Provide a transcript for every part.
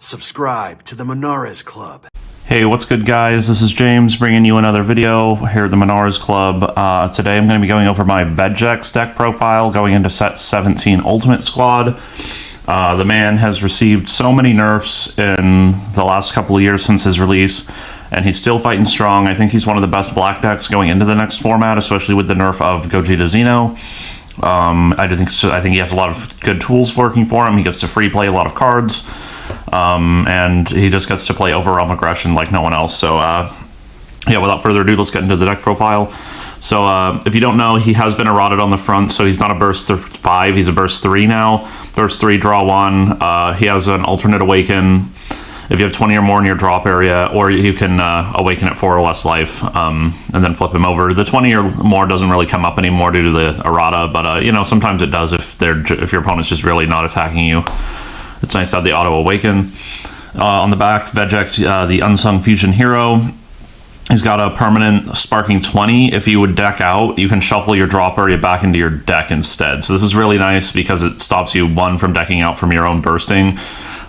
Subscribe to the Monaresclub. Hey, what's good guys? This is James bringing you another video here at the Monaresclub. Today I'm going to be going over my Vegeks deck profile going into set 17 Ultimate Squad. The man has received so many nerfs in the last couple of years since his release, and he's still fighting strong. I think he's one of the best black decks going into the next format, especially with the nerf of Gogeta Xeno. I think he has a lot of good tools working for him. He gets to free play a lot of cards. And he just gets to play Overwhelm Aggression like no one else. So, yeah, without further ado, let's get into the deck profile. So, if you don't know, he has been eroded on the front, so he's not a Burst 5, he's a Burst 3 now. Burst 3, draw 1. He has an alternate Awaken if you have 20 or more in your drop area, or you can Awaken at 4 or less life, and then flip him over. The 20 or more doesn't really come up anymore due to the errata, but, you know, sometimes it does if your opponent's just really not attacking you. It's nice to have the auto awaken. On the back, Vegeks, the unsung fusion hero. He's got a permanent sparking 20. If you would deck out, you can shuffle your drop area back into your deck instead. So this is really nice because it stops you, 1, from decking out from your own bursting,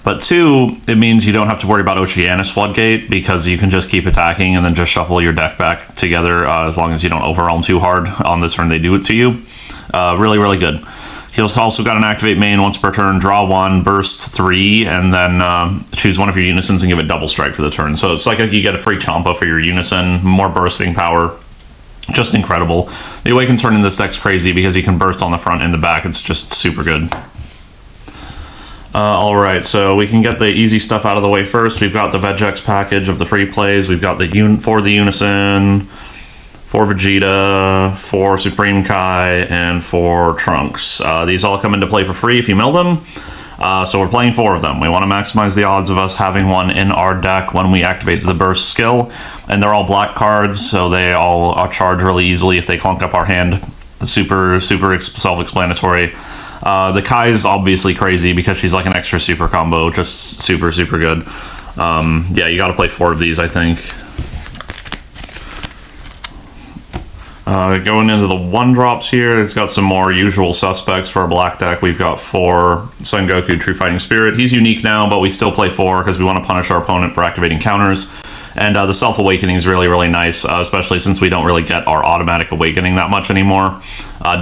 but 2, it means you don't have to worry about Oceanus Floodgate because you can just keep attacking and then just shuffle your deck back together as long as you don't overwhelm too hard on the turn they do it to you. Really, really good. He's also got an activate main once per turn, draw 1, burst 3, and then choose one of your unisons and give it double strike for the turn. So it's like you get a free Champa for your unison, more bursting power, just incredible. The awaken turn in this deck's crazy because you can burst on the front and the back. It's just super good. Alright, so we can get the easy stuff out of the way first. We've got the Vegeks package of the free plays. We've got for the unison, for Vegeta, for Supreme Kai, and for Trunks. These all come into play for free if you mill them. So we're playing 4 of them. We want to maximize the odds of us having one in our deck when we activate the burst skill. And they're all black cards, so they all charge really easily if they clunk up our hand. Super self-explanatory. The Kai is obviously crazy because she's like an extra super combo. Just super good. Yeah, you gotta play 4 of these, I think. Going into the 1-drops here, it's got some more usual suspects for a black deck. We've got 4 Son Goku True Fighting Spirit. He's unique now, but we still play 4 because we want to punish our opponent for activating counters. And the Self-Awakening is really nice, especially since we don't really get our automatic awakening that much anymore.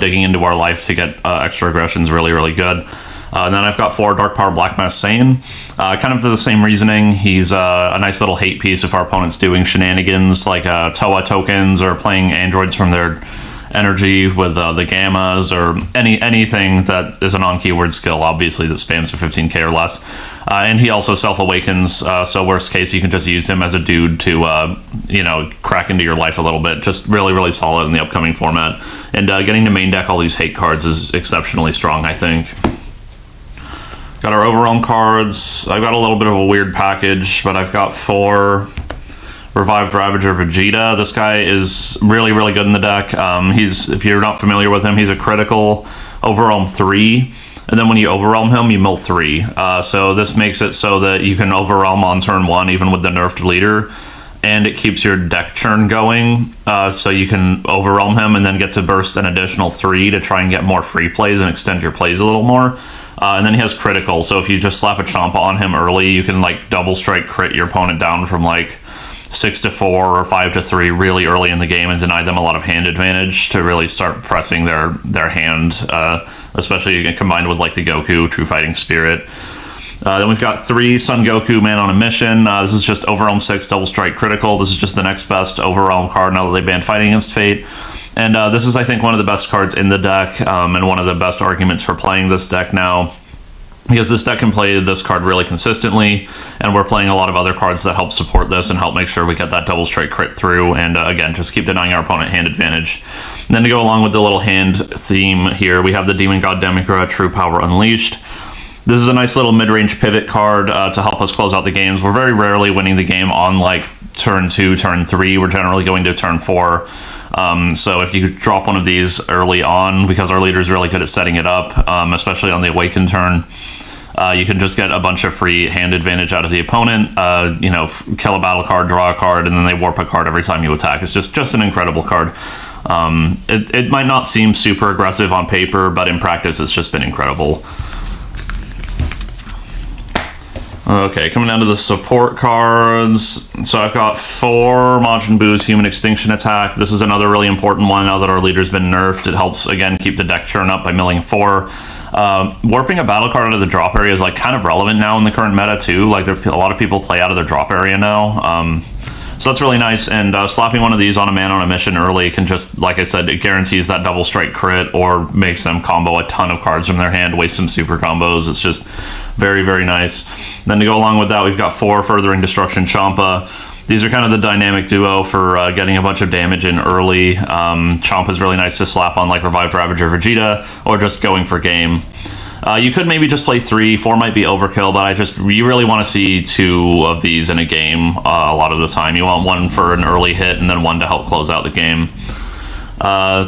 Digging into our life to get extra aggression is really good. And then I've got 4 Dark Power Black Mask Saiyan. Kind of for the same reasoning. He's a nice little hate piece if our opponent's doing shenanigans like Toa tokens or playing androids from their energy with the Gammas or anything that is a non-keyword skill, obviously, that spams for 15k or less. And he also self-awakens, so worst case, you can just use him as a dude to, you know, crack into your life a little bit. Just really solid in the upcoming format. And getting to main deck all these hate cards is exceptionally strong, I think. Got our Overwhelm cards. I've got a little bit of a weird package, but I've got 4 Revived Ravager Vegeta. This guy is really good in the deck. If you're not familiar with him, he's a critical Overwhelm 3, and then when you Overwhelm him, you mill 3. So this makes it so that you can Overwhelm on turn 1, even with the nerfed leader, and it keeps your deck churn going, so you can Overwhelm him and then get to burst an additional 3 to try and get more free plays and extend your plays a little more. And then he has critical, so if you just slap a Champa on him early, you can like double strike crit your opponent down from like 6 to 4 or 5 to 3 really early in the game and deny them a lot of hand advantage to really start pressing their hand, especially combined with like the Goku True Fighting Spirit. Then we've got 3 Son Goku Man on a Mission. This is just Overwhelm 6 double strike critical. This is just the next best Overwhelm card now that they banned Fighting Against Fate. And this is, I think, one of the best cards in the deck, and one of the best arguments for playing this deck now, because this deck can play this card really consistently, and we're playing a lot of other cards that help support this and help make sure we get that double strike crit through, and again, just keep denying our opponent hand advantage. And then to go along with the little hand theme here, we have the Demon God Demigra True Power Unleashed. This is a nice little mid-range pivot card to help us close out the games. We're very rarely winning the game on like turn 2, turn 3. We're generally going to turn 4. So if you drop one of these early on, because our leader is really good at setting it up, especially on the awaken turn, you can just get a bunch of free hand advantage out of the opponent. You know, kill a battle card, draw a card, and then they warp a card every time you attack. It's just an incredible card. It might not seem super aggressive on paper, but in practice it's just been incredible. Okay, coming down to the support cards. So I've got 4 Majin Buu's Human Extinction Attack. This is another really important one now that our leader's been nerfed. It helps, again, keep the deck churn up by milling 4. Warping a battle card out of the drop area is like kind of relevant now in the current meta too. Like a lot of people play out of their drop area now. So that's really nice, and slapping one of these on a man on a mission early can just, like I said, it guarantees that double strike crit or makes them combo a ton of cards from their hand, waste some super combos. It's just very, very nice. Then to go along with that, we've got 4 Furthering Destruction Champa. These are kind of the dynamic duo for getting a bunch of damage in early. Champa is really nice to slap on like Revived Ravager Vegeta, or just going for game. You could maybe just play 3, 4 might be overkill, but you really want to see 2 of these in a game a lot of the time. You want 1 for an early hit and then 1 to help close out the game.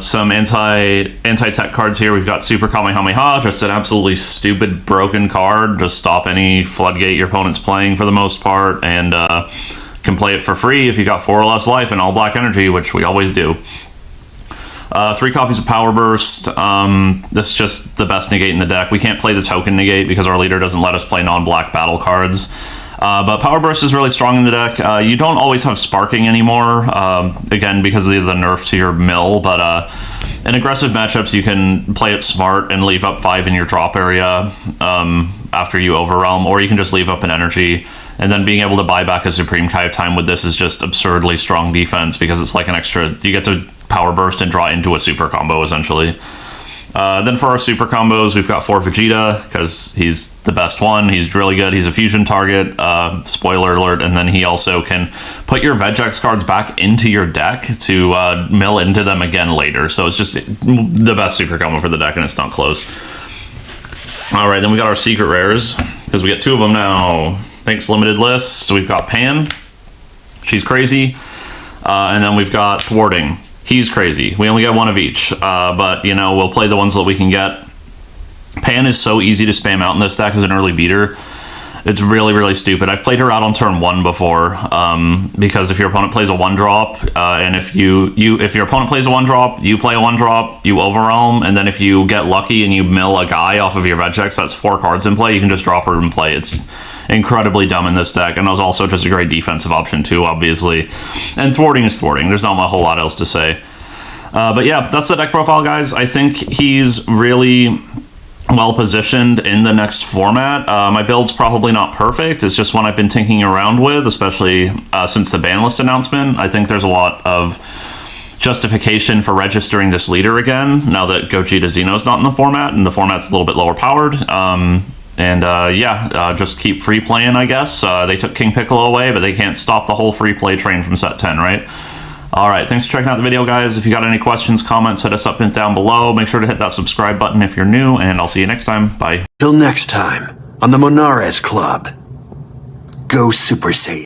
Some anti-tech cards here. We've got Super Kamehameha, just an absolutely stupid broken card to stop any floodgate your opponent's playing for the most part, and can play it for free if you got 4 or less life and all black energy, which we always do. 3 copies of Power Burst. This is just the best negate in the deck. We can't play the token negate because our leader doesn't let us play non-black battle cards. But Power Burst is really strong in the deck. You don't always have Sparking anymore, again, because of the nerf to your mill, but in aggressive matchups, you can play it smart and leave up 5 in your drop area after you Overwhelm, or you can just leave up an energy. And then being able to buy back a Supreme Kai of Time with this is just absurdly strong defense, because it's like an extra, you get to Power Burst and draw into a super combo, essentially. Then for our super combos, we've got 4 Vegeta, because he's the best one. He's really good. He's a fusion target, spoiler alert, and then he also can put your Vegeks cards back into your deck to mill into them again later. So it's just the best super combo for the deck, and it's not close. Alright, then we got our secret rares, because we get 2 of them now. Thanks, limited list. So we've got Pan. She's crazy. And then we've got Thwarting. He's crazy. We only get 1 of each, but, you know, we'll play the ones that we can get. Pan is so easy to spam out in this deck as an early beater. It's really, really stupid. I've played her out on turn 1 before, because if your opponent plays a 1-drop, and if your opponent plays a 1-drop, you play a 1-drop, you Overwhelm, and then if you get lucky and you mill a guy off of your Vegeks, that's 4 cards in play, you can just drop her and play. It's incredibly dumb in this deck, and it was also just a great defensive option too, obviously. And Thwarting is Thwarting. There's not a whole lot else to say. But yeah, that's the deck profile, guys. I think he's really well positioned in the next format. My build's probably not perfect. It's just one I've been tinkering around with, especially since the ban list announcement. I think there's a lot of justification for registering this leader again, now that Gogeta Xeno's not in the format, and the format's a little bit lower powered. Just keep free playing, I guess. They took King Piccolo away, but they can't stop the whole free play train from set 10, right? Alright, thanks for checking out the video, guys. If you got any questions, comments, hit us up and down below. Make sure to hit that subscribe button if you're new, and I'll see you next time. Bye. Till next time, on the Monaresclub. Go Super Saiyan.